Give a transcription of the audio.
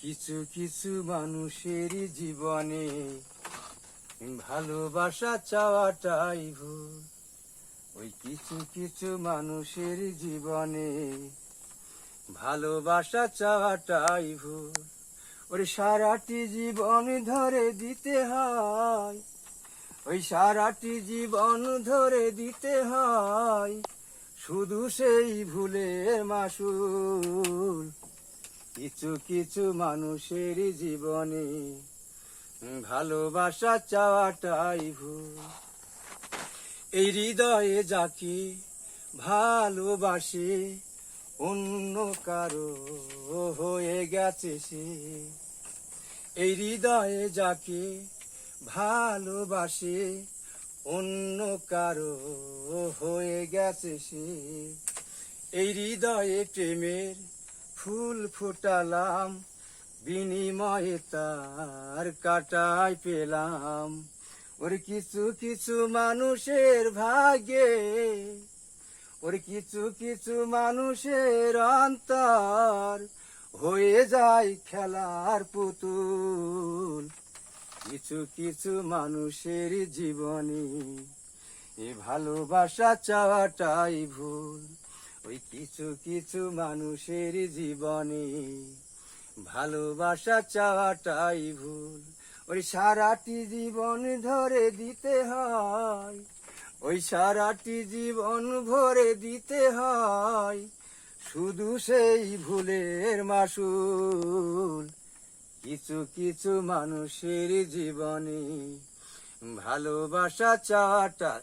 কিছু কিছু মানুষের জীবনে ভালোবাসা চাওয়াটাই ভুল। ওই কিছু কিছু মানুষের জীবনে ভালোবাসা চাওয়াটাই ভুল। ওরে সারাটি জীবন ধরে দিতে হয়, ওই সারাটি জীবন ধরে দিতে হয় শুধু সেই ভুলের মাসুল। কিছু কিছু মানুষের জীবনে ভালোবাসা চাওয়াটাই ভুল। এই হৃদয়ে যাকে ভালোবাসে অন্য কারো হয়ে গেছে সে। এই হৃদয়ে যাকে ভালোবাসে অন্য কারো হয়ে গেছে সে। এই হৃদয়ে প্রেমের ফুল ফুটালাম, বিনিময়ে তার কাটাই পেলাম। ওর কিছু কিছু মানুষের ভাগ্যে, ওর কিছু কিছু মানুষের অন্তর হয়ে যায় খেলার পুতুল। কিছু কিছু মানুষের জীবনে ভালোবাসা চাওয়াটাই ভুল। ওই কিছু কিছু মানুষের জীবনে ভালোবাসা চাওয়াটাই ভুল। ওই সারাটি জীবন ধরে দিতে হয়, ওই সারাটি জীবন ভরে দিতে হয় শুধু সেই ভুলের মাসুল। কিছু কিছু মানুষের জীবনে ভালোবাসা চাওয়াটা